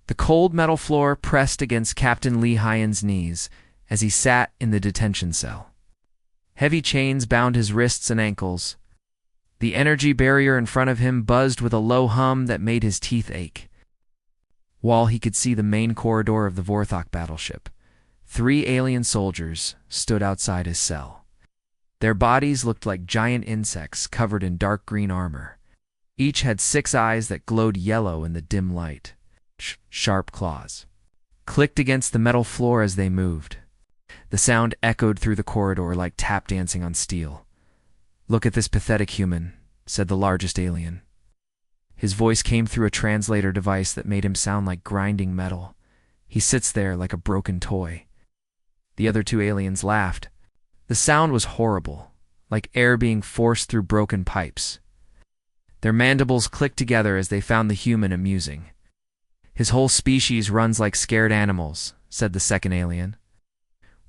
The cold metal floor pressed against Captain Lee Hyen's knees as he sat in the detention cell. Heavy chains bound his wrists and ankles. The energy barrier in front of him buzzed with a low hum that made his teeth ache. While he could see the main corridor of the Vorthok battleship, 3 alien soldiers stood outside his cell. Their bodies looked like giant insects covered in dark green armor. Each had 6 eyes that glowed yellow in the dim light. Sharp claws clicked against the metal floor as they moved. The sound echoed through the corridor like tap dancing on steel. "Look at this pathetic human," said the largest alien. His voice came through a translator device that made him sound like grinding metal. "He sits there like a broken toy." The other 2 aliens laughed. The sound was horrible, like air being forced through broken pipes. Their mandibles clicked together as they found the human amusing. "His whole species runs like scared animals," said the second alien.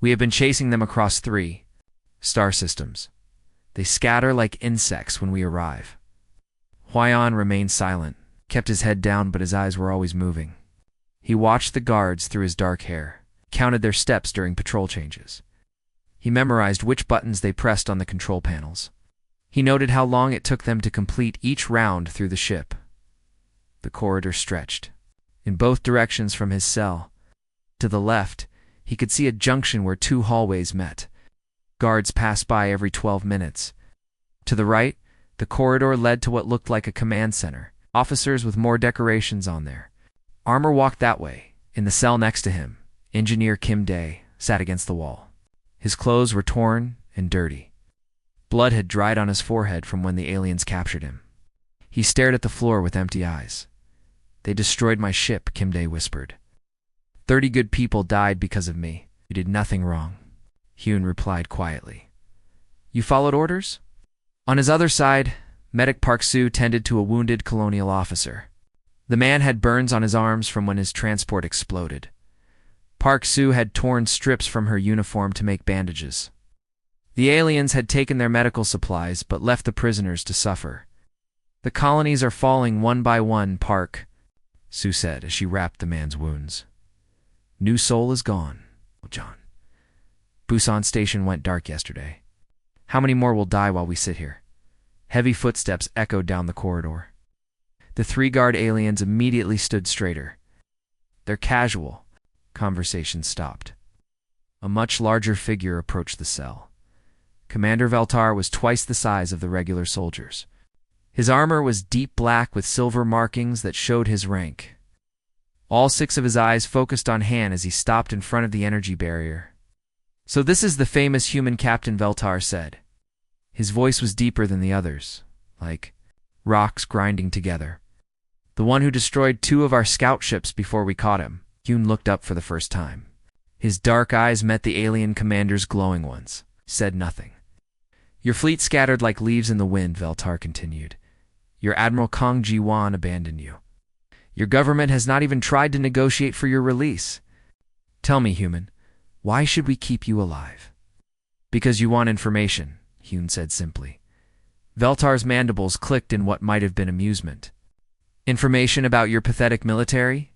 "We have been chasing them across 3 star systems. They scatter like insects when we arrive." Hwyon remained silent, kept his head down, but his eyes were always moving. He watched the guards through his dark hair, counted their steps during patrol changes. He memorized which buttons they pressed on the control panels. He noted how long it took them to complete each round through the ship. The corridor stretched in both directions from his cell. To the left, he could see a junction where 2 hallways met. Guards passed by every 12 minutes. To the right, the corridor led to what looked like a command center, officers with more decorations on there. Armor walked that way. In the cell next to him, Engineer Kim Dae sat against the wall. His clothes were torn and dirty. Blood had dried on his forehead from when the aliens captured him. He stared at the floor with empty eyes. "They destroyed my ship," Kim Dae whispered. 30 good people died because of me. You did nothing wrong," Hyun replied quietly. "You followed orders?" On his other side, Medic Park Soo tended to a wounded colonial officer. The man had burns on his arms from when his transport exploded. Park Soo had torn strips from her uniform to make bandages. The aliens had taken their medical supplies but left the prisoners to suffer. "The colonies are falling one by one, Park," Soo said as she wrapped the man's wounds. "New Seoul is gone, John. Busan Station went dark yesterday. How many more will die while we sit here?" Heavy footsteps echoed down the corridor. The 3 guard aliens immediately stood straighter. Their casual conversation stopped. A much larger figure approached the cell. Commander Veltar was twice the size of the regular soldiers. His armor was deep black with silver markings that showed his rank. All 6 of his eyes focused on Han as he stopped in front of the energy barrier. "So this is the famous human Captain Veltar," said. His voice was deeper than the others, like rocks grinding together. "The one who destroyed 2 of our scout ships before we caught him." Hyun looked up for the first time. His dark eyes met the alien commander's glowing ones. Said nothing. "Your fleet scattered like leaves in the wind," Veltar continued. "Your Admiral Kong Ji-wan abandoned you. Your government has not even tried to negotiate for your release. Tell me, human, why should we keep you alive?" "Because you want information," Hyun said simply. Veltar's mandibles clicked in what might have been amusement. "Information about your pathetic military?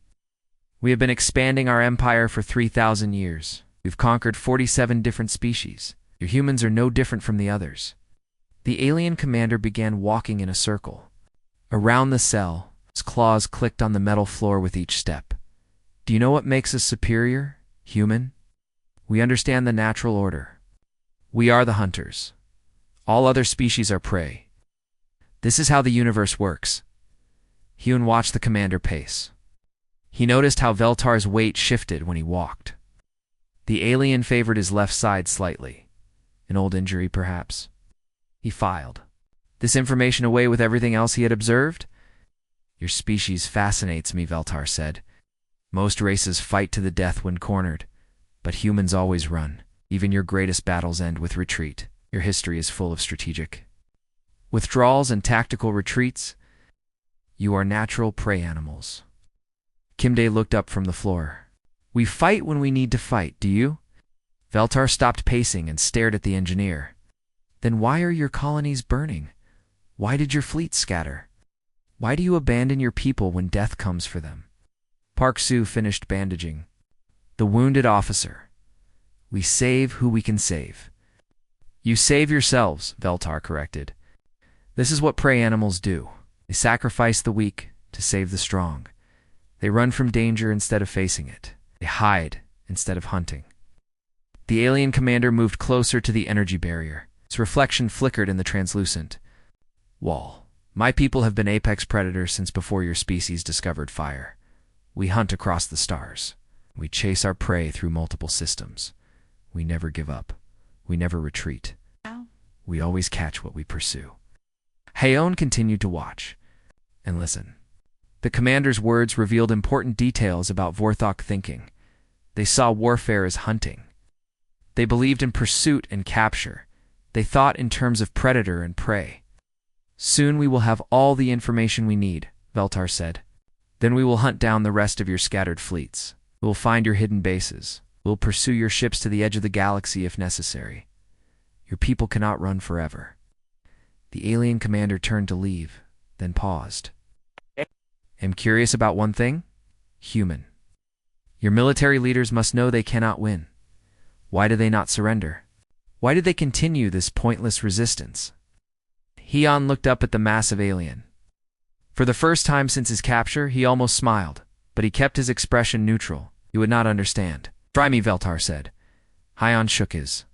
We have been expanding our empire for 3,000 years. We've conquered 47 different species. Your humans are no different from the others." The alien commander began walking in a circle. Around the cell, his claws clicked on the metal floor with each step. "Do you know what makes us superior, human? We understand the natural order. We are the hunters. All other species are prey. This is how the universe works." Hyun watched the commander pace. He noticed how Veltar's weight shifted when he walked. The alien favored his left side slightly. An old injury, perhaps. He filed this information away with everything else he had observed. "Your species fascinates me," Veltar said. "Most races fight to the death when cornered, but humans always run. Even your greatest battles end with retreat. Your history is full of strategic withdrawals and tactical retreats. You are natural prey animals." Kim Dae looked up from the floor. "We fight when we need to fight, do you?" Veltar stopped pacing and stared at the engineer. "Then why are your colonies burning? Why did your fleet scatter? Why do you abandon your people when death comes for them?" Park Soo finished bandaging. The wounded officer. We save who we can save. You save yourselves, Veltar corrected. This is what prey animals do. They sacrifice the weak to save the strong. They run from danger instead of facing it. They hide instead of hunting. The alien commander moved closer to the energy barrier. Its reflection flickered in the translucent wall. My people have been apex predators since before your species discovered fire. We hunt across the stars. We chase our prey through multiple systems. We never give up. We never retreat. We always catch what we pursue. Haon continued to watch and listen. The commander's words revealed important details about Vorthok thinking. They saw warfare as hunting. They believed in pursuit and capture. They thought in terms of predator and prey. Soon we will have all the information we need, Veltar said. Then we will hunt down the rest of your scattered fleets. We will find your hidden bases. We will pursue your ships to the edge of the galaxy if necessary. Your people cannot run forever. The alien commander turned to leave, then paused. I'm curious about one thing. Human. Your military leaders must know they cannot win. Why do they not surrender? Why do they continue this pointless resistance? Haon looked up at the massive alien. For the first time since his capture, he almost smiled, but he kept his expression neutral. He would not understand. Try me, Veltar said. Haon shook his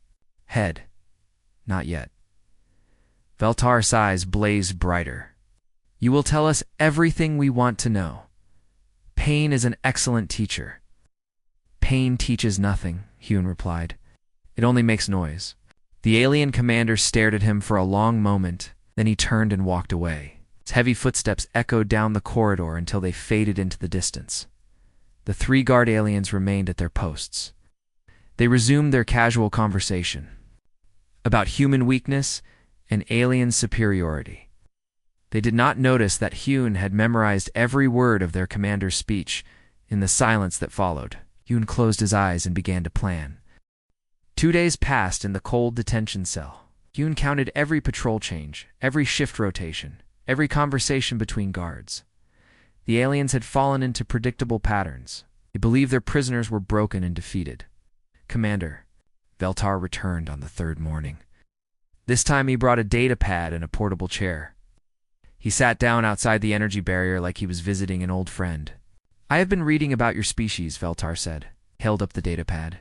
head. Not yet. Veltar's eyes blazed brighter. You will tell us everything we want to know. Pain is an excellent teacher. Pain teaches nothing, Haon replied. It only makes noise. The alien commander stared at him for a long moment, then he turned and walked away. His heavy footsteps echoed down the corridor until they faded into the distance. The three guard aliens remained at their posts. They resumed their casual conversation about human weakness and alien superiority. They did not notice that Haon had memorized every word of their commander's speech. In the silence that followed, Haon closed his eyes and began to plan. 2 days passed in the cold detention cell. Haon counted every patrol change, every shift rotation, every conversation between guards. The aliens had fallen into predictable patterns. They believed their prisoners were broken and defeated. Commander, Veltar returned on the third morning. This time he brought a data pad and a portable chair. He sat down outside the energy barrier like he was visiting an old friend. I have been reading about your species, Veltar said. He held up the data pad.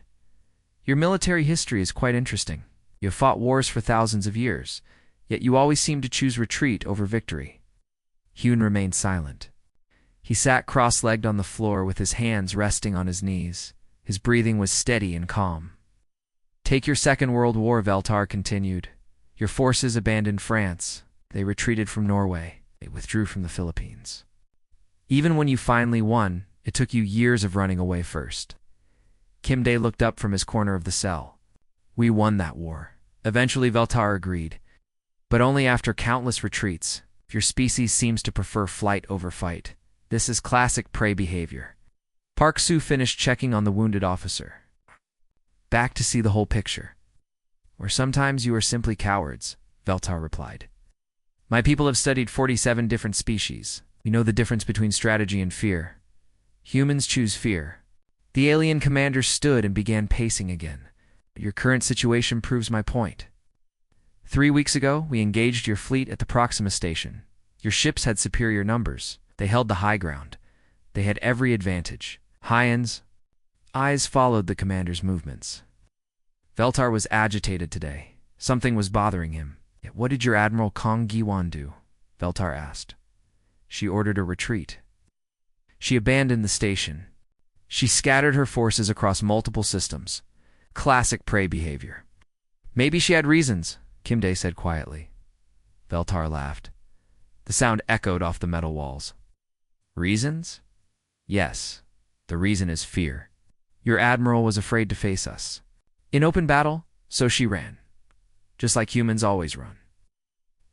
Your military history is quite interesting. You have fought wars for thousands of years, yet you always seem to choose retreat over victory. Haon remained silent. He sat cross-legged on the floor with his hands resting on his knees. His breathing was steady and calm. Take your Second World War, Veltar continued. Your forces abandoned France. They retreated from Norway. They withdrew from the Philippines. Even when you finally won, it took you years of running away first. Kim Dae looked up from his corner of the cell. We won that war. Eventually, Veltar agreed. But only after countless retreats. Your species seems to prefer flight over fight. This is classic prey behavior. Park Soo finished checking on the wounded officer. Back to see the whole picture. Or sometimes you are simply cowards, Veltar replied. My people have studied 47 different species. We know the difference between strategy and fear. Humans choose fear. The alien commander stood and began pacing again. Your current situation proves my point. 3 weeks ago, we engaged your fleet at the Proxima station. Your ships had superior numbers. They held the high ground. They had every advantage. Haon's eyes followed the commander's movements. Veltar was agitated today. Something was bothering him. Yet what did your Admiral Kong Giwan do? Veltar asked. She ordered a retreat. She abandoned the station. She scattered her forces across multiple systems. Classic prey behavior. Maybe she had reasons, Kim Dae said quietly. Veltar laughed. The sound echoed off the metal walls. Reasons? Yes. The reason is fear. Your admiral was afraid to face us. In open battle, so she ran. Just like humans always run.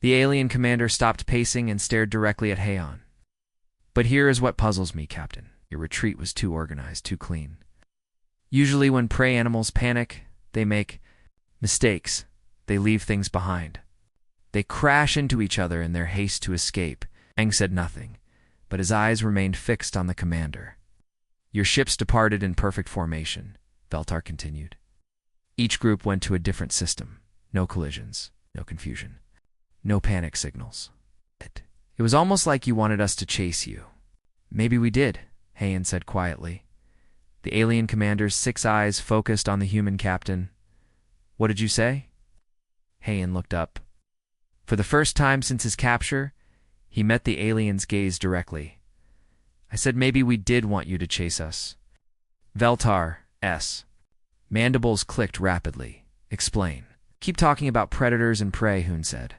The alien commander stopped pacing and stared directly at Haon. But here is what puzzles me, Captain. Your retreat was too organized, too clean. Usually when prey animals panic, they make mistakes. They leave things behind. They crash into each other in their haste to escape. Aang said nothing, but his eyes remained fixed on the commander. Your ships departed in perfect formation, Veltar continued. Each group went to a different system. No collisions, no confusion, no panic signals. It was almost like you wanted us to chase you. Maybe we did, Heian said quietly. The alien commander's 6 eyes focused on the human captain. What did you say? Heian looked up. For the first time since his capture, he met the alien's gaze directly. I said maybe we did want you to chase us. Veltar's mandibles clicked rapidly. Explain. Keep talking about predators and prey, Hoon said.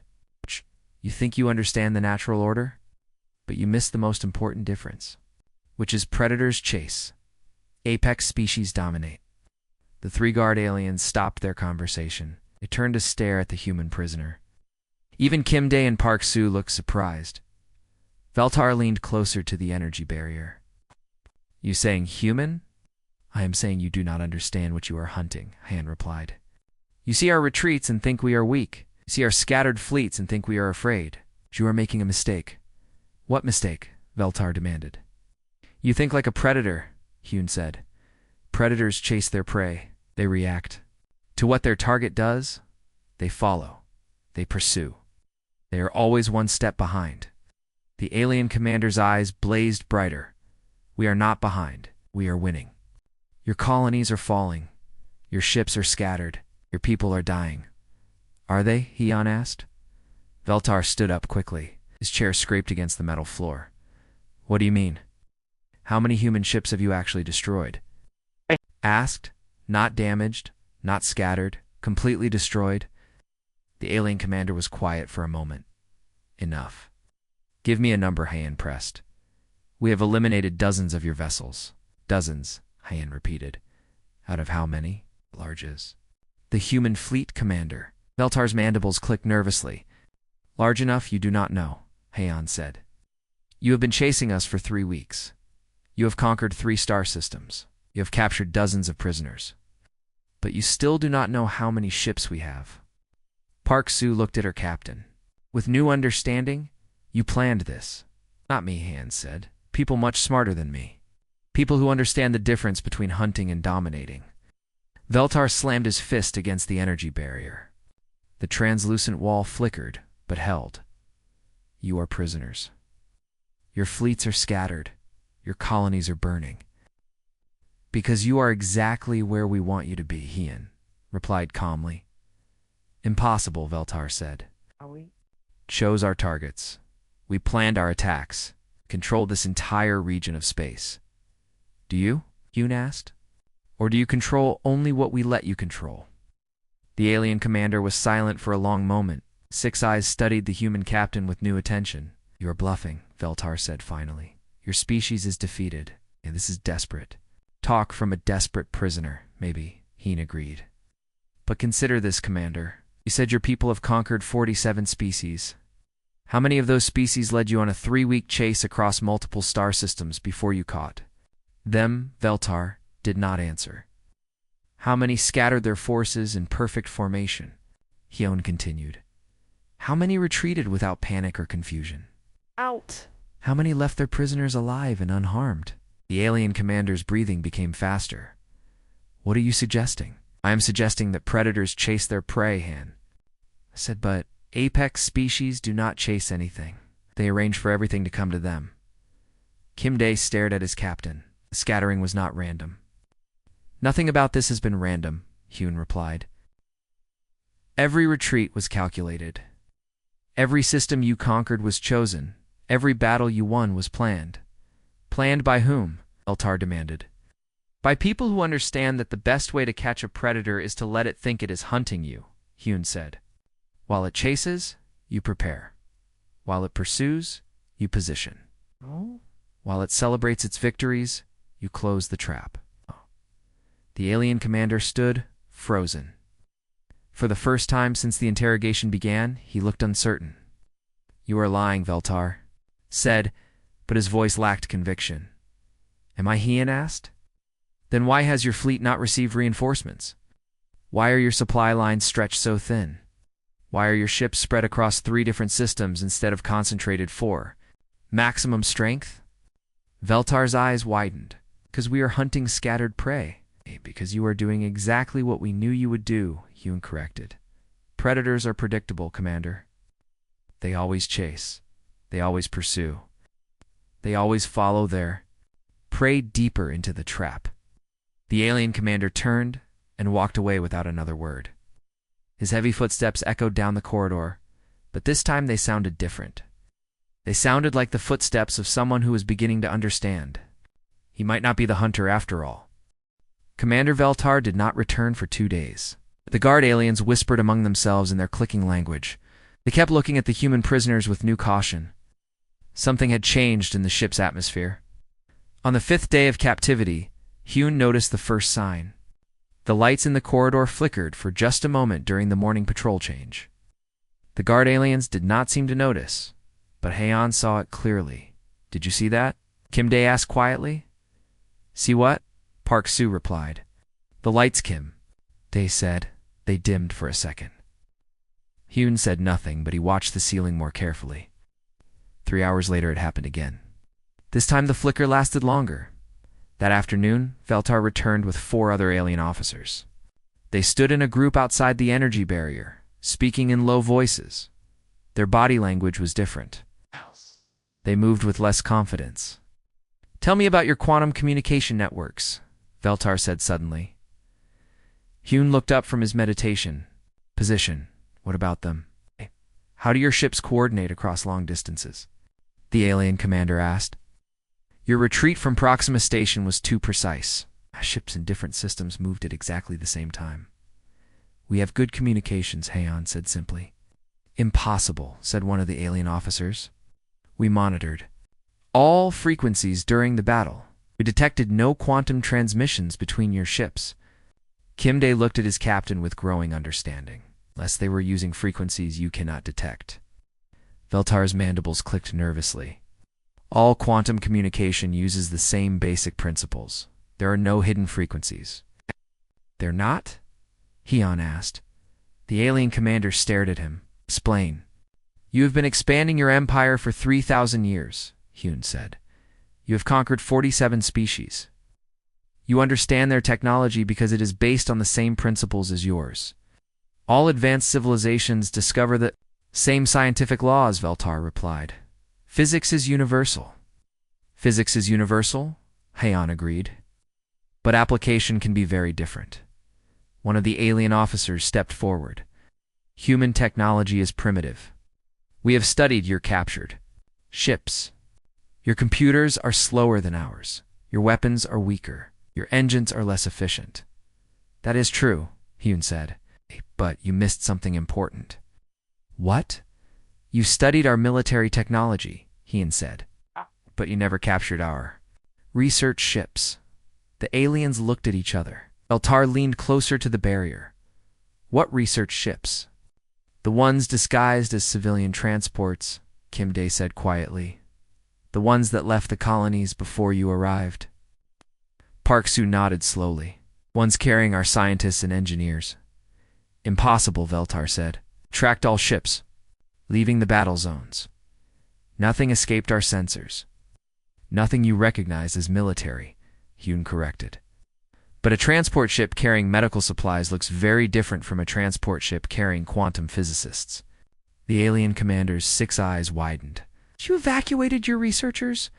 You think you understand the natural order? But you miss the most important difference, which is predators chase. Apex species dominate. The 3-guard aliens stopped their conversation. They turned to stare at the human prisoner. Even Kim Dae and Park Soo looked surprised. Veltar leaned closer to the energy barrier. You saying human? I am saying you do not understand what you are hunting, Han replied. You see our retreats and think we are weak. You see our scattered fleets and think we are afraid. But you are making a mistake. What mistake? Veltar demanded. You think like a predator, Hyun said. Predators chase their prey. They react. To what their target does, they follow. They pursue. They are always one step behind. The alien commander's eyes blazed brighter. We are not behind. We are winning. Your colonies are falling. Your ships are scattered. Your people are dying. Are they? Hyun asked. Veltar stood up quickly. His chair scraped against the metal floor. What do you mean? How many human ships have you actually destroyed? Asked. Not damaged, not scattered, completely destroyed. The alien commander was quiet for a moment. Enough. Give me a number, Heian pressed. We have eliminated dozens of your vessels. Dozens, Heian repeated. Out of how many? Larges. The human fleet commander. Veltar's mandibles clicked nervously. Large enough you do not know, Heian said. You have been chasing us for 3 weeks. You have conquered 3 star systems. You have captured dozens of prisoners. But you still do not know how many ships we have. Park Soo looked at her captain. With new understanding, you planned this. Not me, Han said. People much smarter than me. People who understand the difference between hunting and dominating. Veltar slammed his fist against the energy barrier. The translucent wall flickered, but held. You are prisoners. Your fleets are scattered. Your colonies are burning. Because you are exactly where we want you to be, Heian replied calmly. Impossible, Veltar said. Chose our targets. We planned our attacks. Controlled this entire region of space. Do you? Hyun asked. Or do you control only what we let you control? The alien commander was silent for a long moment. 6 eyes studied the human captain with new attention. You are bluffing, Veltar said finally. Your species is defeated, and this is desperate. Talk from a desperate prisoner, maybe, Hyun agreed. But consider this, Commander. You said your people have conquered 47 species. How many of those species led you on a 3-week chase across multiple star systems before you caught them? Veltar did not answer. How many scattered their forces in perfect formation? Hyun continued. How many retreated without panic or confusion? Out. How many left their prisoners alive and unharmed? The alien commander's breathing became faster. What are you suggesting? I am suggesting that predators chase their prey, Han. I said, but apex species do not chase anything. They arrange for everything to come to them. Kim Dae stared at his captain. The scattering was not random. Nothing about this has been random, Hyun replied. Every retreat was calculated. Every system you conquered was chosen. Every battle you won was planned. Planned by whom? Veltar demanded. By people who understand that the best way to catch a predator is to let it think it is hunting you, Hyun said. While it chases, you prepare. While it pursues, you position. Oh? While it celebrates its victories, you close the trap. The alien commander stood, frozen. For the first time since the interrogation began, he looked uncertain. You are lying, Veltar said, but his voice lacked conviction. Am I? Hyun asked. Then why has your fleet not received reinforcements? Why are your supply lines stretched so thin? Why are your ships spread across 3 different systems instead of concentrated 4? Maximum strength? Veltar's eyes widened. Because we are hunting scattered prey. Because you are doing exactly what we knew you would do, Hyun corrected. Predators are predictable, Commander. They always chase. They always pursue. They always follow their prey deeper into the trap. The alien commander turned and walked away without another word. His heavy footsteps echoed down the corridor, but this time they sounded different. They sounded like the footsteps of someone who was beginning to understand. He might not be the hunter after all. Commander Veltar did not return for 2 days. The guard aliens whispered among themselves in their clicking language. They kept looking at the human prisoners with new caution. Something had changed in the ship's atmosphere. On the 5th day of captivity, Hyun noticed the first sign. The lights in the corridor flickered for just a moment during the morning patrol change. The guard aliens did not seem to notice, but Haeon saw it clearly. Did you see that? Kim Dae asked quietly. See what? Park Soo replied. The lights, Kim Dae said. They dimmed for a second. Hyun said nothing, but he watched the ceiling more carefully. 3 hours later, it happened again. This time the flicker lasted longer. That afternoon, Veltar returned with 4 other alien officers. They stood in a group outside the energy barrier, speaking in low voices. Their body language was different. They moved with less confidence. Tell me about your quantum communication networks, Veltar said suddenly. Hyun looked up from his meditation. Position. What about them? How do your ships coordinate across long distances? The alien commander asked. Your retreat from Proxima Station was too precise. Ships in different systems moved at exactly the same time. We have good communications, Haeon said simply. Impossible, said one of the alien officers. We monitored all frequencies during the battle. We detected no quantum transmissions between your ships. Kim Dae looked at his captain with growing understanding. Lest they were using frequencies you cannot detect. Veltar's mandibles clicked nervously. All quantum communication uses the same basic principles. There are no hidden frequencies. They're not? Hyun asked. The alien commander stared at him. Explain. You have been expanding your empire for 3,000 years, Hyun said. You have conquered 47 species. You understand their technology because it is based on the same principles as yours. All advanced civilizations discover the same scientific laws, Veltar replied. Physics is universal. Physics is universal, Haeon agreed. But application can be very different. One of the alien officers stepped forward. Human technology is primitive. We have studied your captured ships. Your computers are slower than ours. Your weapons are weaker. Your engines are less efficient. That is true, Hyun said. But you missed something important. What? You studied our military technology, Hyun said. But you never captured our research ships. The aliens looked at each other. Veltar leaned closer to the barrier. What research ships? The ones disguised as civilian transports, Kim Dae said quietly. The ones that left the colonies before you arrived. Park Soo nodded slowly. Ones carrying our scientists and engineers. Impossible, Veltar said. Tracked all ships, leaving the battle zones. Nothing escaped our sensors. Nothing you recognize as military, Hyun corrected. But a transport ship carrying medical supplies looks very different from a transport ship carrying quantum physicists. The alien commander's 6 eyes widened. You evacuated your researchers?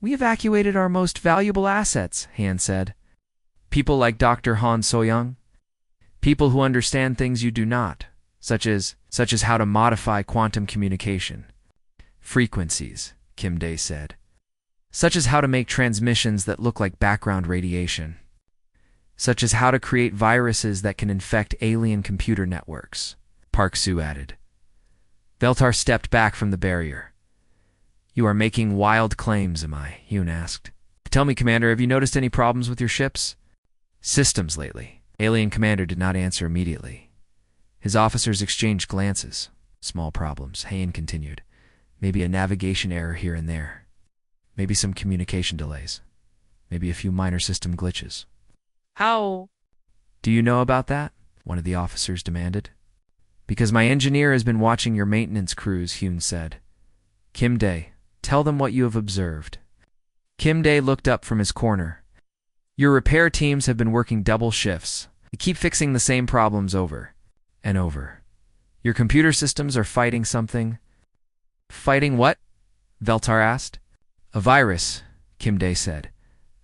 We evacuated our most valuable assets, Han said. People like Dr. Han So-young? People who understand things you do not, such as how to modify quantum communication. Frequencies, Kim Dae said. Such as how to make transmissions that look like background radiation. Such as how to create viruses that can infect alien computer networks, Park Soo added. Veltar stepped back from the barrier. You are making wild claims, am I? Hyun asked. Tell me, Commander, have you noticed any problems with your ships? Systems lately. Alien Commander did not answer immediately. His officers exchanged glances. Small problems, Haeon continued. Maybe a navigation error here and there. Maybe some communication delays. Maybe a few minor system glitches. How? Do you know about that? One of the officers demanded. Because my engineer has been watching your maintenance crews, Hyun said. Kim Dae, tell them what you have observed. Kim Dae looked up from his corner. Your repair teams have been working double shifts. They keep fixing the same problems over and over. Your computer systems are fighting something. Fighting what? Veltar asked. A virus, Kim Day said.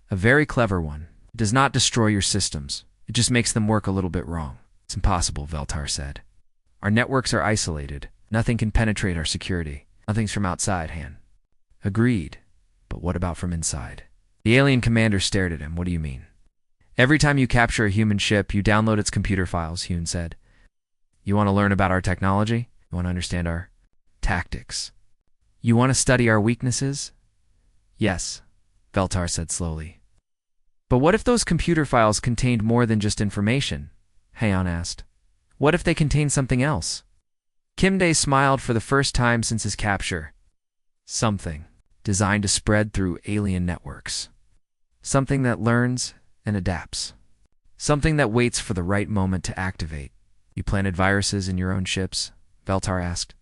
A very clever one. It does not destroy your systems. It just makes them work a little bit wrong. It's impossible, Veltar said. Our networks are isolated. Nothing can penetrate our security. Nothing's from outside, Han. Agreed. But what about from inside? The alien commander stared at him. What do you mean? Every time you capture a human ship, you download its computer files, Hyun said. You want to learn about our technology? You want to understand our tactics? You want to study our weaknesses? Yes, Veltar said slowly. But what if those computer files contained more than just information? Haeon asked. What if they contained something else? Kim Dae smiled for the first time since his capture. Something designed to spread through alien networks. Something that learns and adapts. Something that waits for the right moment to activate. You planted viruses in your own ships? Veltar asked.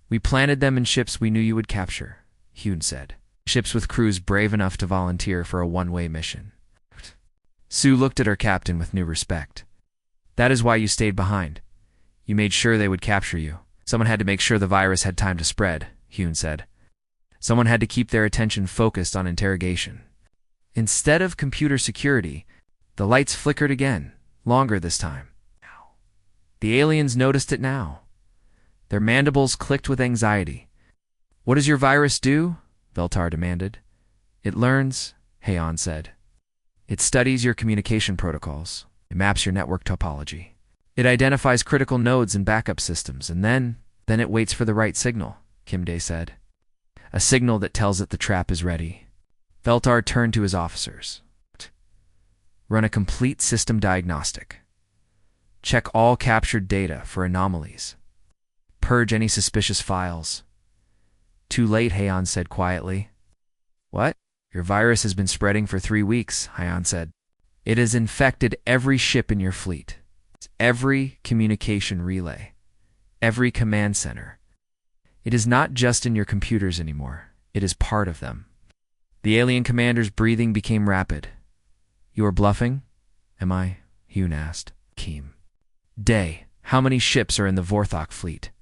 We planted them in ships we knew you would capture, Hyun said. Ships with crews brave enough to volunteer for a one-way mission. Sue looked at her captain with new respect. That is why you stayed behind. You made sure they would capture you. Someone had to make sure the virus had time to spread, Hyun said. Someone had to keep their attention focused on interrogation. Instead of computer security, the lights flickered again, longer this time. The aliens noticed it now. Their mandibles clicked with anxiety. What does your virus do? Veltar demanded. It learns, Haeon said. It studies your communication protocols. It maps your network topology. It identifies critical nodes and backup systems, and then it waits for the right signal, Kim Dae said. A signal that tells it the trap is ready. Veltar turned to his officers. Run a complete system diagnostic. Check all captured data for anomalies. Purge any suspicious files. Too late, Haeon said quietly. What? Your virus has been spreading for 3 weeks, Haeon said. It has infected every ship in your fleet. Every communication relay. Every command center. It is not just in your computers anymore. It is part of them. The alien commander's breathing became rapid. You are bluffing? Am I? Hyun asked. Kim. Day, how many ships are in the Vorthok fleet?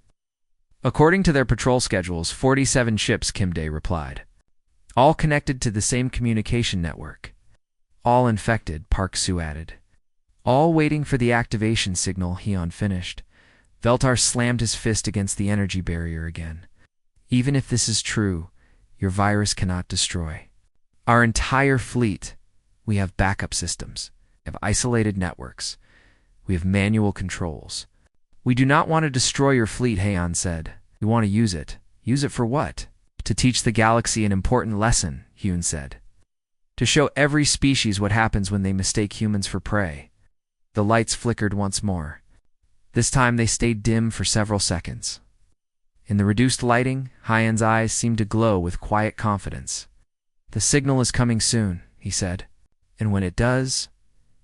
According to their patrol schedules, 47 ships, Kim Dae replied. All connected to the same communication network. All infected, Park Soo added. All waiting for the activation signal, Hyun finished. Veltar slammed his fist against the energy barrier again. Even if this is true, your virus cannot destroy. Our entire fleet, we have backup systems, we have isolated networks, we have manual controls. We do not want to destroy your fleet, Haeon said. We want to use it. Use it for what? To teach the galaxy an important lesson, Hyun said. To show every species what happens when they mistake humans for prey. The lights flickered once more. This time they stayed dim for several seconds. In the reduced lighting, Haeon's eyes seemed to glow with quiet confidence. The signal is coming soon, he said. And when it does,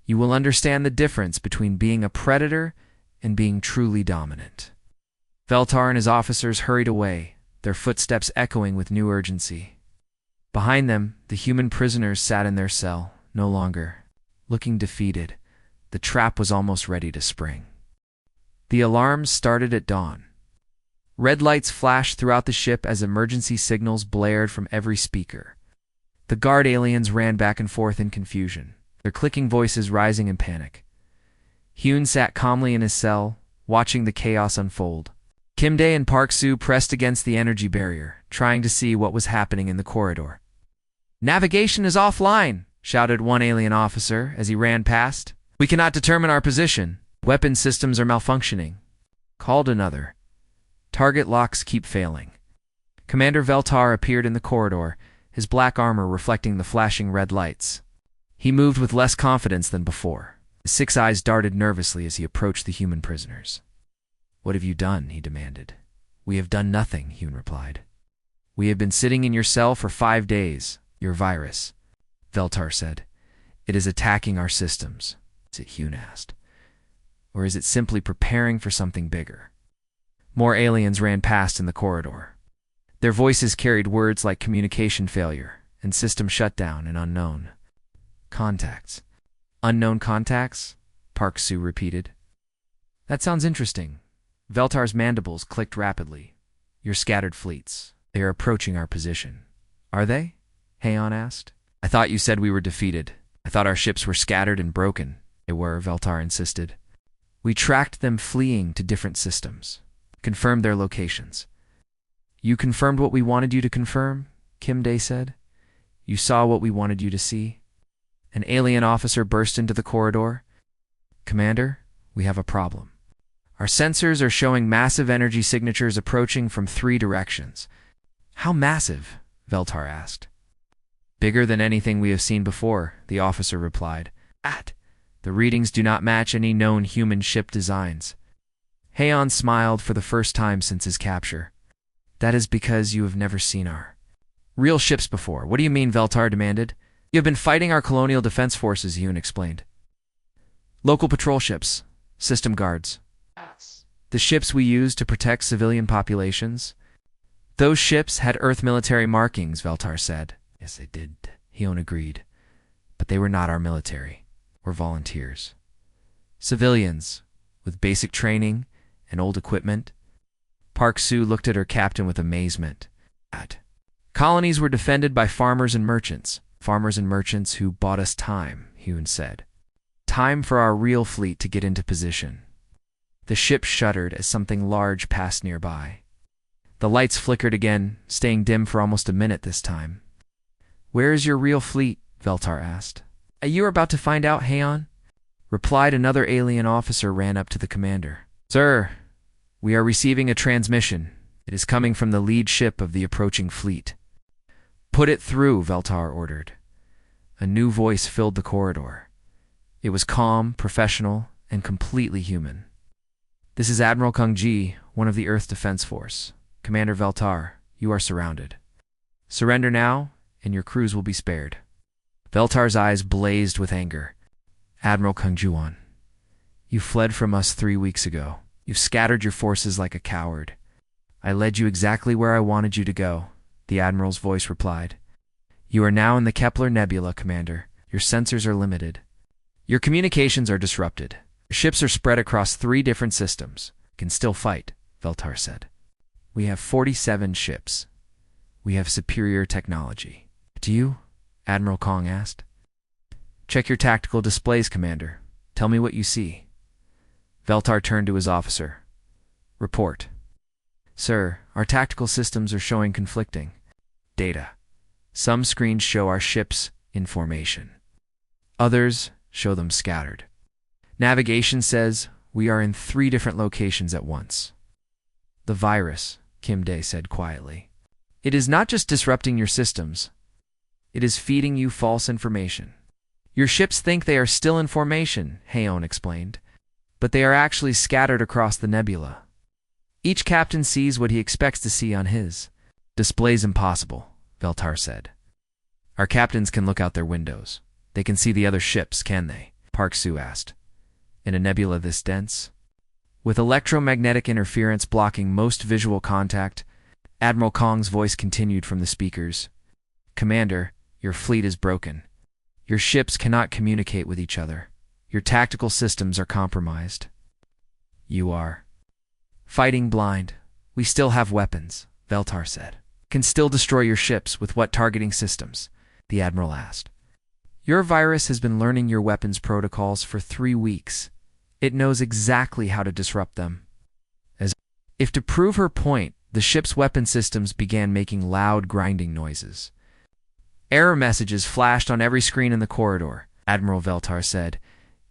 you will understand the difference between being a predator and being truly dominant. Veltar and his officers hurried away, their footsteps echoing with new urgency. Behind them, the human prisoners sat in their cell, no longer. Looking defeated, the trap was almost ready to spring. The alarms started at dawn. Red lights flashed throughout the ship as emergency signals blared from every speaker. The guard aliens ran back and forth in confusion, their clicking voices rising in panic. Hyun sat calmly in his cell, watching the chaos unfold. Kim Dae and Park Soo pressed against the energy barrier, trying to see what was happening in the corridor. Navigation is offline, shouted one alien officer as he ran past. We cannot determine our position. Weapon systems are malfunctioning. Called another. Target locks keep failing. Commander Veltar appeared in the corridor, his black armor reflecting the flashing red lights. He moved with less confidence than before. His 6 eyes darted nervously as he approached the human prisoners. What have you done? He demanded. We have done nothing, Hyun replied. We have been sitting in your cell for 5 days. Your virus, Veltar said. It is attacking our systems. Is it? Hyun asked. Or is it simply preparing for something bigger? More aliens ran past in the corridor. Their voices carried words like communication failure and system shutdown and unknown. Contacts. Unknown contacts? Park Su repeated. That sounds interesting. Veltar's mandibles clicked rapidly. Your scattered fleets. They are approaching our position. Are they? Heian asked. I thought you said we were defeated. I thought our ships were scattered and broken. They were, Veltar insisted. We tracked them fleeing to different systems. Confirmed their locations. You confirmed what we wanted you to confirm? Kim Dae said. You saw what we wanted you to see? An alien officer burst into the corridor. Commander, we have a problem. Our sensors are showing massive energy signatures approaching from 3 directions. How massive? Veltar asked. Bigger than anything we have seen before, the officer replied. The readings do not match any known human ship designs. Heian smiled for the first time since his capture. That is because you have never seen our real ships before. What do you mean? Veltar demanded. You have been fighting our colonial defense forces, Yoon explained. Local patrol ships, system guards. The ships we use to protect civilian populations. Those ships had Earth military markings, Veltar said. Yes, they did, Hyun agreed. But they were not our military, or volunteers. Civilians, with basic training and old equipment. Park Su looked at her captain with amazement. Colonies were defended by farmers and merchants who bought us time, Hyun said. Time for our real fleet to get into position. The ship shuddered as something large passed nearby. The lights flickered again, staying dim for almost a minute this time. Where is your real fleet? Veltar asked. You are about to find out, Heian, replied another alien officer. Ran up to the commander. Sir, we are receiving a transmission. It is coming from the lead ship of the approaching fleet. Put it through, Veltar ordered. A new voice filled the corridor. It was calm, professional, and completely human. This is Admiral Kung Ji, one of the Earth Defense Force. Commander Veltar, you are surrounded. Surrender now, and your crews will be spared. Veltar's eyes blazed with anger. Admiral Kung Juan, you fled from us 3 weeks ago. You've scattered your forces like a coward. I led you exactly where I wanted you to go, the Admiral's voice replied. You are now in the Kepler Nebula, Commander. Your sensors are limited. Your communications are disrupted. Your ships are spread across 3 different systems. Can still fight, Veltar said. We have 47 ships. We have superior technology. Do you? Admiral Kong asked. Check your tactical displays, Commander. Tell me what you see. Veltar turned to his officer. Report. Sir, our tactical systems are showing conflicting data. Some screens show our ships in formation. Others show them scattered. Navigation says we are in 3 different locations at once. The virus, Kim Dae said quietly. It is not just disrupting your systems. It is feeding you false information. Your ships think they are still in formation, Heian explained, but they are actually scattered across the nebula. Each captain sees what he expects to see on his. Display's impossible, Veltar said. Our captains can look out their windows. They can see the other ships, can they? Park Su asked. In a nebula this dense? With electromagnetic interference blocking most visual contact, Admiral Kong's voice continued from the speakers. Commander, your fleet is broken. Your ships cannot communicate with each other. Your tactical systems are compromised. You are fighting blind. We still have weapons, Veltar said. Can still destroy your ships with what targeting systems? The Admiral asked. Your virus has been learning your weapons protocols for 3 weeks. It knows exactly how to disrupt them. As if to prove her point, the ship's weapon systems began making loud grinding noises. Error messages flashed on every screen in the corridor, Admiral Veltar said.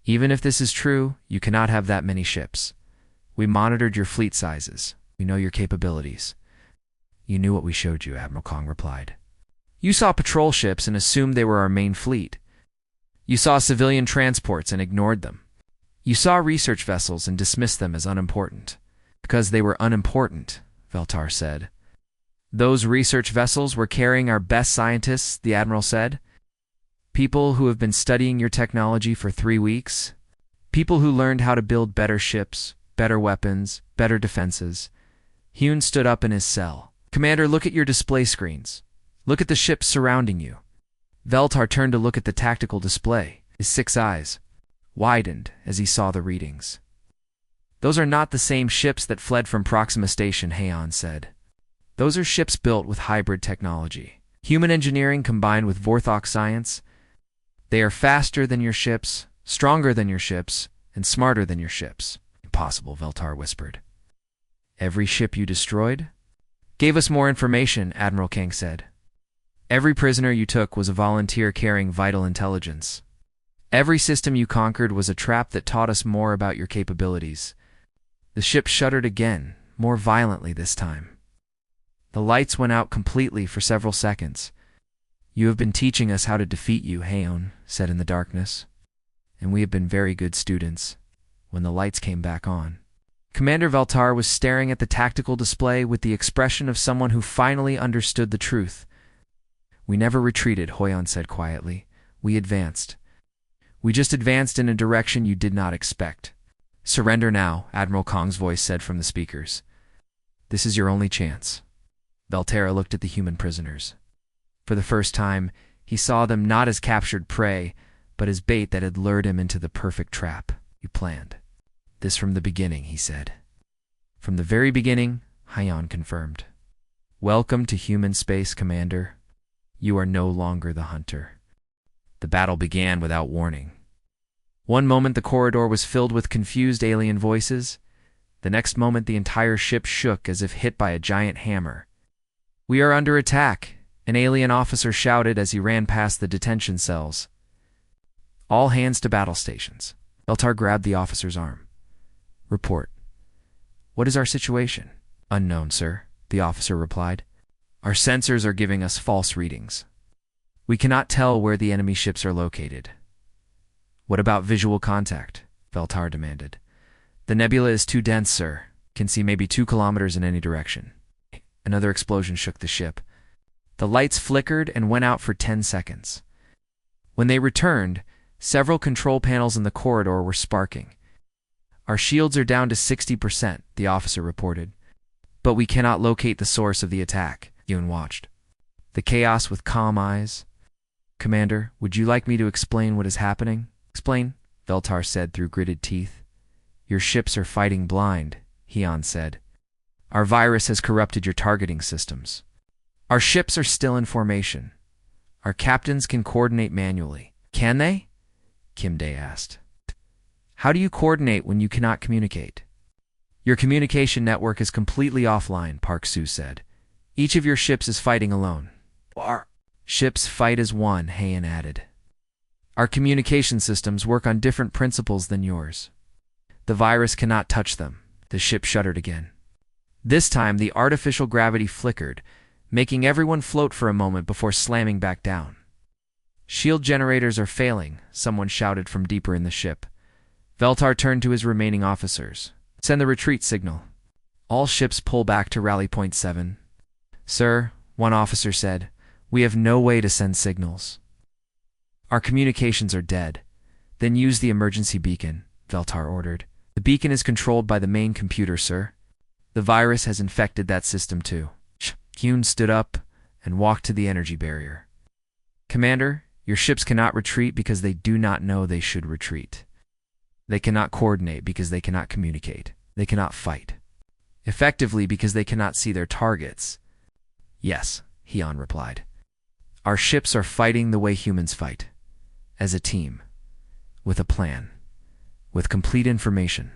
Even if this is true, you cannot have that many ships. We monitored your fleet sizes. We know your capabilities. You knew what we showed you, Admiral Kong replied. You saw patrol ships and assumed they were our main fleet. You saw civilian transports and ignored them. You saw research vessels and dismissed them as unimportant. Because they were unimportant, Veltar said. Those research vessels were carrying our best scientists, the Admiral said. People who have been studying your technology for 3 weeks. People who learned how to build better ships, better weapons, better defenses. Hyun stood up in his cell. Commander, look at your display screens. Look at the ships surrounding you. Veltar turned to look at the tactical display. His 6 eyes widened as he saw the readings. Those are not the same ships that fled from Proxima Station, Heian said. Those are ships built with hybrid technology. Human engineering combined with Vorthok science. They are faster than your ships, stronger than your ships, and smarter than your ships. Impossible, Veltar whispered. Every ship you destroyed? Gave us more information, Admiral Kang said. Every prisoner you took was a volunteer carrying vital intelligence. Every system you conquered was a trap that taught us more about your capabilities. The ship shuddered again, more violently this time. The lights went out completely for several seconds. You have been teaching us how to defeat you, Heian said in the darkness. And we have been very good students. When the lights came back on, Commander Veltar was staring at the tactical display with the expression of someone who finally understood the truth. We never retreated, Heian said quietly. We advanced. We just advanced in a direction you did not expect. Surrender now, Admiral Kang's voice said from the speakers. This is your only chance. Veltara looked at the human prisoners. For the first time, he saw them not as captured prey, but as bait that had lured him into the perfect trap you planned. This from the beginning, he said. From the very beginning, Heian confirmed. Welcome to human space, Commander. You are no longer the hunter. The battle began without warning. One moment the corridor was filled with confused alien voices. The next moment the entire ship shook as if hit by a giant hammer. We are under attack, an alien officer shouted as he ran past the detention cells. All hands to battle stations. Veltar grabbed the officer's arm. Report. What is our situation? Unknown, sir, the officer replied. Our sensors are giving us false readings. We cannot tell where the enemy ships are located. What about visual contact? Veltar demanded. The nebula is too dense, sir. Can see maybe 2 kilometers in any direction. Another explosion shook the ship. The lights flickered and went out for 10 seconds. When they returned, several control panels in the corridor were sparking. Our shields are down to 60%, the officer reported. But we cannot locate the source of the attack, Yoon watched. The chaos with calm eyes. Commander, would you like me to explain what is happening? Explain, Veltar said through gritted teeth. Your ships are fighting blind, Heian said. Our virus has corrupted your targeting systems. Our ships are still in formation. Our captains can coordinate manually. Can they? Kim Dae asked. How do you coordinate when you cannot communicate? Your communication network is completely offline, Park Soo said. Each of your ships is fighting alone. Our ships fight as one, Heian added. Our communication systems work on different principles than yours. The virus cannot touch them. The ship shuddered again. This time, the artificial gravity flickered, making everyone float for a moment before slamming back down. Shield generators are failing, someone shouted from deeper in the ship. Veltar turned to his remaining officers. Send the retreat signal. All ships pull back to rally point 7. Sir, one officer said, we have no way to send signals. Our communications are dead. Then use the emergency beacon, Veltar ordered. The beacon is controlled by the main computer, sir. The virus has infected that system too. Hyun stood up and walked to the energy barrier. Commander, your ships cannot retreat because they do not know they should retreat. They cannot coordinate because they cannot communicate. They cannot fight. Effectively because they cannot see their targets. Yes, Hyun replied. Our ships are fighting the way humans fight. As a team. With a plan. With complete information.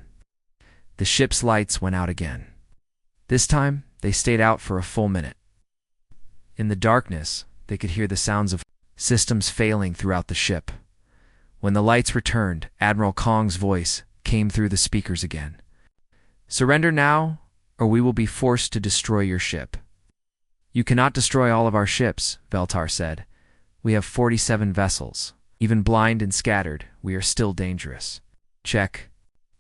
The ship's lights went out again. This time, they stayed out for a full minute. In the darkness, they could hear the sounds of systems failing throughout the ship. When the lights returned, Admiral Kang's voice came through the speakers again. Surrender now, or we will be forced to destroy your ship. You cannot destroy all of our ships, Veltar said. We have 47 vessels. Even blind and scattered, we are still dangerous. Check.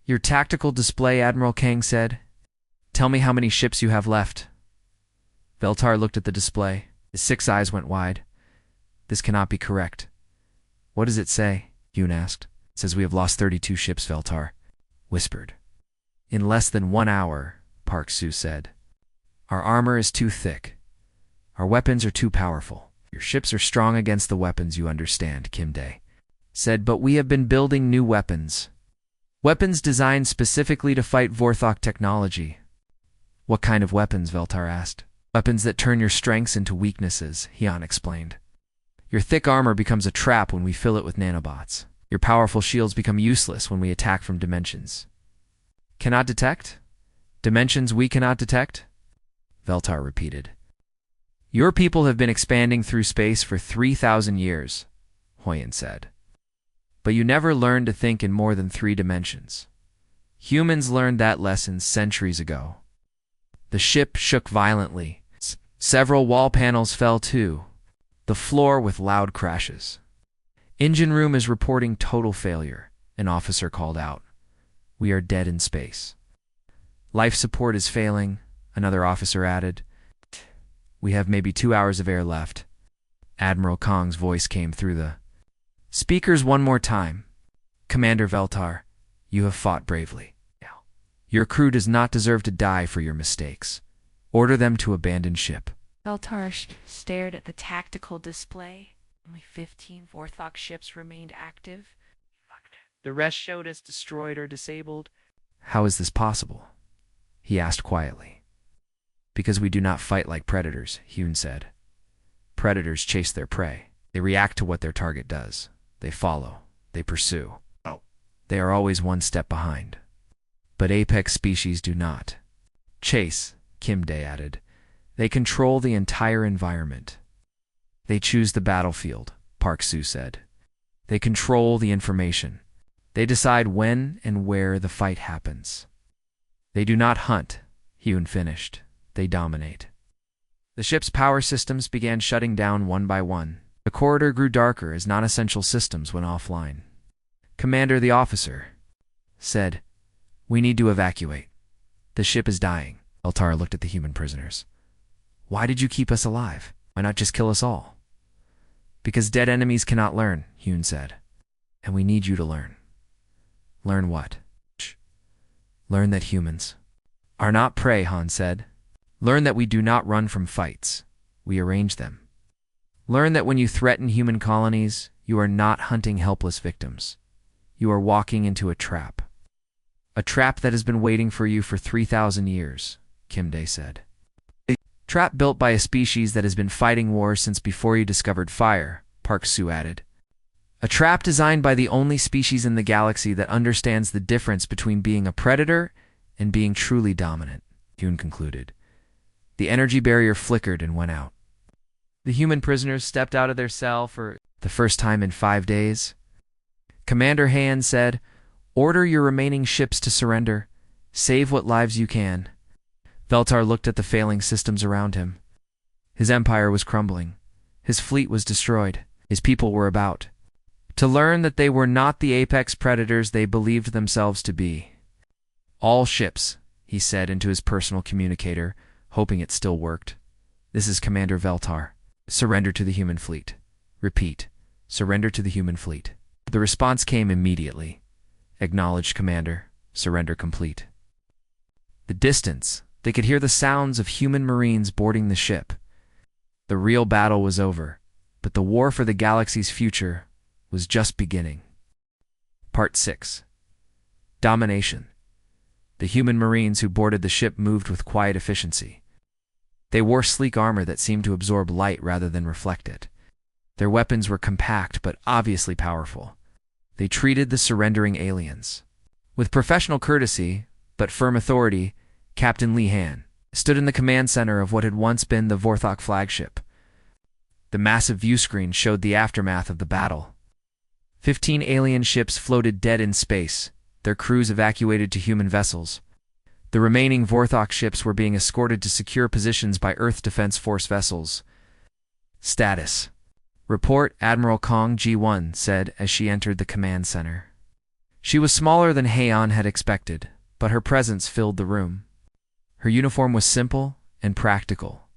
Your tactical display, Admiral Kang said. Tell me how many ships you have left. Veltar looked at the display. His 6 eyes went wide. This cannot be correct. What does it say? Yoon asked. It says we have lost 32 ships, Veltar whispered. In less than 1 hour, Park Soo said. Our armor is too thick. Our weapons are too powerful. Your ships are strong against the weapons, you understand, Kim Dae said, but we have been building new weapons. Weapons designed specifically to fight Vorthok technology. What kind of weapons? Veltar asked. Weapons that turn your strengths into weaknesses, Hyun explained. Your thick armor becomes a trap when we fill it with nanobots. Your powerful shields become useless when we attack from dimensions. Cannot detect? Dimensions we cannot detect? Veltar repeated. Your people have been expanding through space for 3,000 years, Hoyen said. But you never learned to think in more than 3 dimensions. Humans learned that lesson centuries ago. The ship shook violently. Several wall panels fell too. The floor with loud crashes. Engine room is reporting total failure, an officer called out. We are dead in space. Life support is failing, another officer added. We have maybe 2 hours of air left. Admiral Kong's voice came through the speakers one more time. Commander Veltar, you have fought bravely. Your crew does not deserve to die for your mistakes. Order them to abandon ship. Veltar stared at the tactical display. Only 15 Vorthok ships remained active. The rest showed as destroyed or disabled. How is this possible? He asked quietly. Because we do not fight like predators, Hyun said. Predators chase their prey. They react to what their target does. They follow. They pursue. They are always one step behind. But apex species do not. Chase, Kim Dae added. They control the entire environment. They choose the battlefield, Park Soo said. They control the information. They decide when and where the fight happens. They do not hunt, Hyun finished. They dominate. The ship's power systems began shutting down one by one. The corridor grew darker as non-essential systems went offline. Commander, the officer said, we need to evacuate. The ship is dying. Veltar looked at the human prisoners. Why did you keep us alive? Why not just kill us all? Because dead enemies cannot learn, Hyun said. And we need you to learn. Learn what? Learn that humans are not prey, Han said. Learn that we do not run from fights. We arrange them. Learn that when you threaten human colonies, you are not hunting helpless victims. You are walking into a trap. A trap that has been waiting for you for 3,000 years, Kim Dae said. A trap built by a species that has been fighting wars since before you discovered fire, Park Soo added. A trap designed by the only species in the galaxy that understands the difference between being a predator and being truly dominant, Hyun concluded. The energy barrier flickered and went out. The human prisoners stepped out of their cell for the first time in 5 days. Commander Han said, order your remaining ships to surrender. Save what lives you can. Veltar looked at the failing systems around him. His empire was crumbling. His fleet was destroyed. His people were about to learn that they were not the apex predators they believed themselves to be. All ships, he said into his personal communicator, hoping it still worked. This is Commander Veltar. Surrender to the human fleet. Repeat. Surrender to the human fleet. The response came immediately. Acknowledged, Commander. Surrender complete. The distance. They could hear the sounds of human marines boarding the ship. The real battle was over, but the war for the galaxy's future was just beginning. Part 6. Domination. The human marines who boarded the ship moved with quiet efficiency. They wore sleek armor that seemed to absorb light rather than reflect it. Their weapons were compact but obviously powerful. They treated the surrendering aliens with professional courtesy but firm authority. Captain Lee Han stood in the command center of what had once been the Vorthok flagship. The massive view screen showed the aftermath of the battle. 15 alien ships floated dead in space, their crews evacuated to human vessels. The remaining Vorthok ships were being escorted to secure positions by Earth Defense Force vessels. Status. Report, Admiral Kong G1 said as she entered the command center. She was smaller than Heian had expected, but her presence filled the room. Her uniform was simple and practical,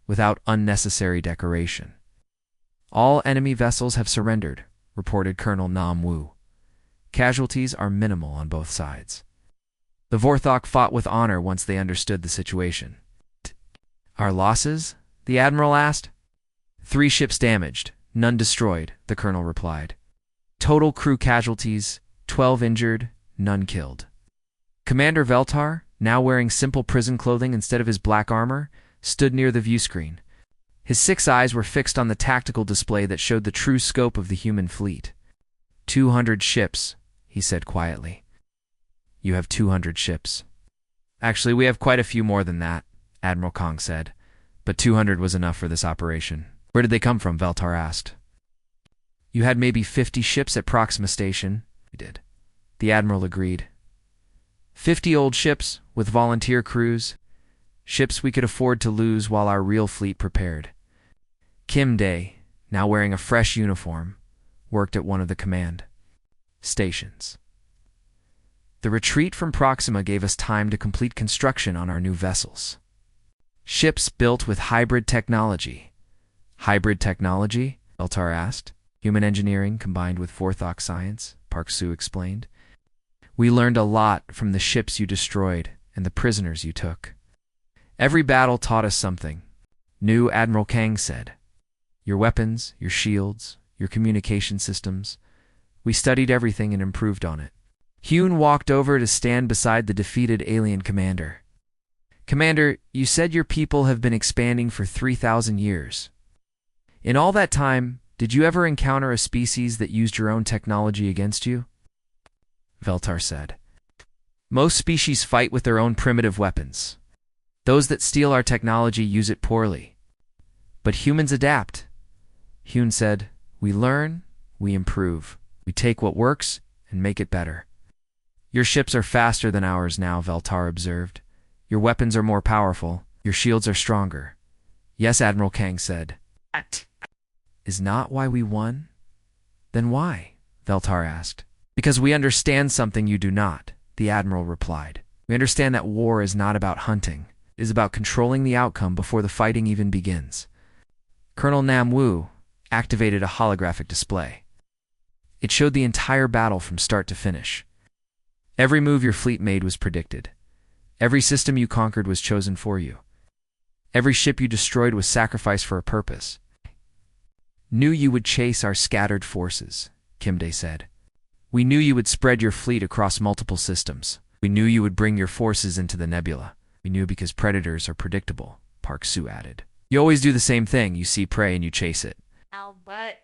without unnecessary decoration. All enemy vessels have surrendered, reported Colonel Nam Wu. Casualties are minimal on both sides. The Vorthok fought with honor once they understood the situation. Our losses? The Admiral asked. 3 ships damaged, none destroyed, the colonel replied. Total crew casualties, 12 injured, none killed. Commander Veltar, now wearing simple prison clothing instead of his black armor, stood near the view screen. His 6 eyes were fixed on the tactical display that showed the true scope of the human fleet. 200 ships, he said quietly. You have 200 ships. Actually, we have quite a few more than that, Admiral Kong said. But 200 was enough for this operation. Where did they come from? Veltar asked. You had maybe 50 ships at Proxima Station. We did. The Admiral agreed. 50 old ships with volunteer crews. Ships we could afford to lose while our real fleet prepared. Kim Day, now wearing a fresh uniform, worked at one of the command stations. The retreat from Proxima gave us time to complete construction on our new vessels. Ships built with hybrid technology. Hybrid technology? Veltar asked. Human engineering combined with Forthok science, Park Su explained. We learned a lot from the ships you destroyed and the prisoners you took. Every battle taught us something. New Admiral Kang said. Your weapons, your shields, your communication systems. We studied everything and improved on it. Hyun walked over to stand beside the defeated alien commander. Commander, you said your people have been expanding for 3,000 years. In all that time, did you ever encounter a species that used your own technology against you? Veltar said. Most species fight with their own primitive weapons. Those that steal our technology use it poorly. But humans adapt. Hyun said, we learn, we improve. We take what works and make it better. Your ships are faster than ours now, Veltar observed. Your weapons are more powerful. Your shields are stronger. Yes, Admiral Kang said. That is not why we won? Then why? Veltar asked. Because we understand something you do not, the Admiral replied. We understand that war is not about hunting. It is about controlling the outcome before the fighting even begins. Colonel Nam Wu activated a holographic display. It showed the entire battle from start to finish. Every move your fleet made was predicted. Every system you conquered was chosen for you. Every ship you destroyed was sacrificed for a purpose. Knew you would chase our scattered forces, Kim Dae said. We knew you would spread your fleet across multiple systems. We knew you would bring your forces into the nebula. We knew because predators are predictable, Park Su added. You always do the same thing. You see prey and you chase it. Albert.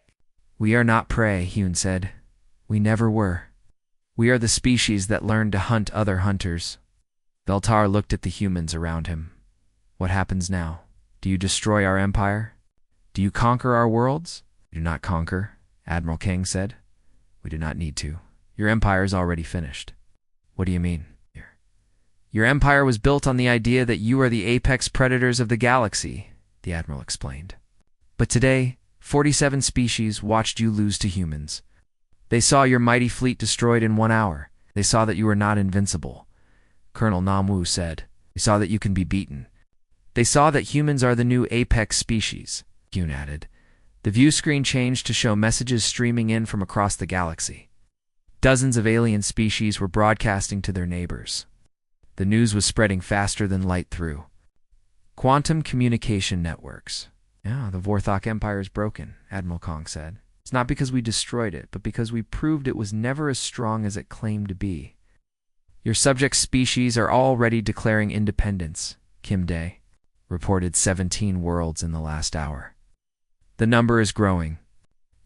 We are not prey, Hyun said. We never were. We are the species that learned to hunt other hunters. Veltar looked at the humans around him. What happens now? Do you destroy our empire? Do you conquer our worlds? We do not conquer, Admiral Kang said. We do not need to. Your empire is already finished. What do you mean? Your empire was built on the idea that you are the apex predators of the galaxy, the Admiral explained. But today, 47 species watched you lose to humans. They saw your mighty fleet destroyed in 1 hour. They saw that you were not invincible. Colonel Nam Wu said. They saw that you can be beaten. They saw that humans are the new apex species, Hyun added. The view screen changed to show messages streaming in from across the galaxy. Dozens of alien species were broadcasting to their neighbors. The news was spreading faster than light through. Quantum communication networks. Yeah, the Vorthok Empire is broken, Admiral Kong said. It's not because we destroyed it, but because we proved it was never as strong as it claimed to be. Your subject species are already declaring independence, Kim Dae reported 17 worlds in the last hour. The number is growing.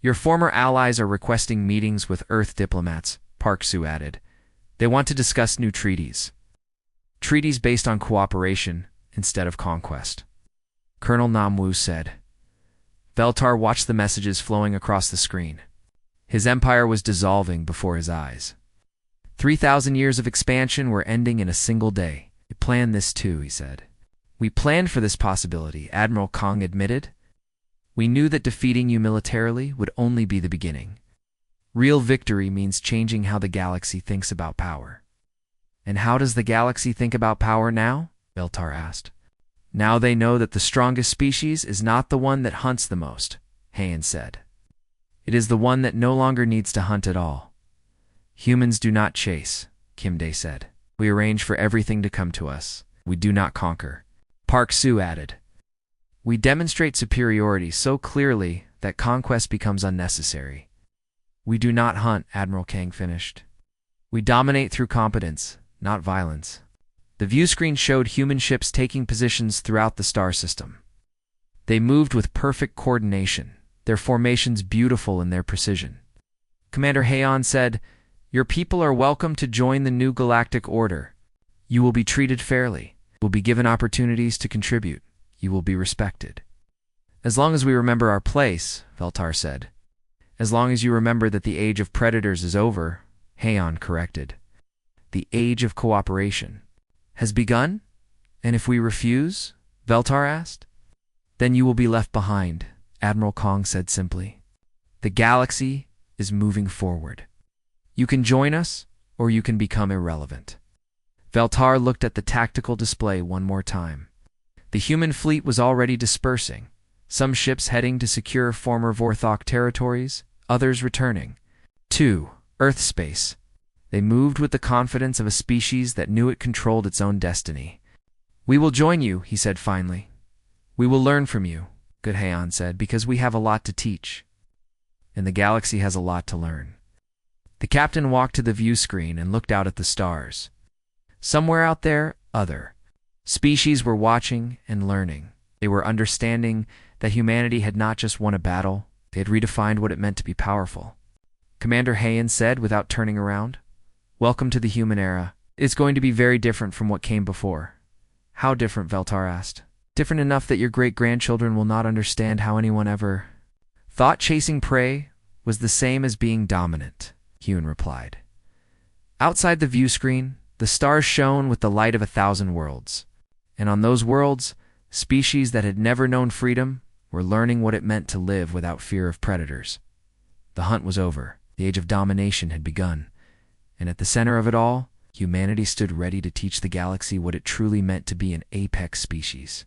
Your former allies are requesting meetings with Earth diplomats, Park Su added. They want to discuss new treaties. Treaties based on cooperation instead of conquest. Colonel Nam Wu said. Veltar watched the messages flowing across the screen. His empire was dissolving before his eyes. 3,000 years of expansion were ending in a single day. We planned this too, he said. We planned for this possibility, Admiral Kong admitted. We knew that defeating you militarily would only be the beginning. Real victory means changing how the galaxy thinks about power. And how does the galaxy think about power now? Veltar asked. Now they know that the strongest species is not the one that hunts the most, Hayan said. It is the one that no longer needs to hunt at all. Humans do not chase, Kim Dae said. We arrange for everything to come to us. We do not conquer. Park Su added. We demonstrate superiority so clearly that conquest becomes unnecessary. We do not hunt, Admiral Kang finished. We dominate through competence, not violence. The view screen showed human ships taking positions throughout the star system. They moved with perfect coordination, their formations beautiful in their precision. Commander Haon said, "Your people are welcome to join the new galactic order. You will be treated fairly, will be given opportunities to contribute. You will be respected." "As long as we remember our place," Veltar said. "As long as you remember that the age of predators is over," Haon corrected. "The age of cooperation has begun? And if we refuse?" Veltar asked. "Then you will be left behind," Admiral Kong said simply. "The galaxy is moving forward. You can join us, or you can become irrelevant." Veltar looked at the tactical display one more time. The human fleet was already dispersing, some ships heading to secure former Vorthok territories, others returning to Earth space. They moved with the confidence of a species that knew it controlled its own destiny. "We will join you," he said finally. "We will learn from you," Good Haon said, "because we have a lot to teach. And the galaxy has a lot to learn." The captain walked to the view screen and looked out at the stars. Somewhere out there, other species were watching and learning. They were understanding that humanity had not just won a battle, they had redefined what it meant to be powerful. Commander Haon said without turning around, "Welcome to the human era. It's going to be very different from what came before." "How different?" Veltar asked. "Different enough that your great-grandchildren will not understand how anyone ever thought chasing prey was the same as being dominant," Huon replied. Outside the view screen, the stars shone with the light of 1,000 worlds. And on those worlds, species that had never known freedom were learning what it meant to live without fear of predators. The hunt was over. The age of domination had begun. And at the center of it all, humanity stood ready to teach the galaxy what it truly meant to be an apex species.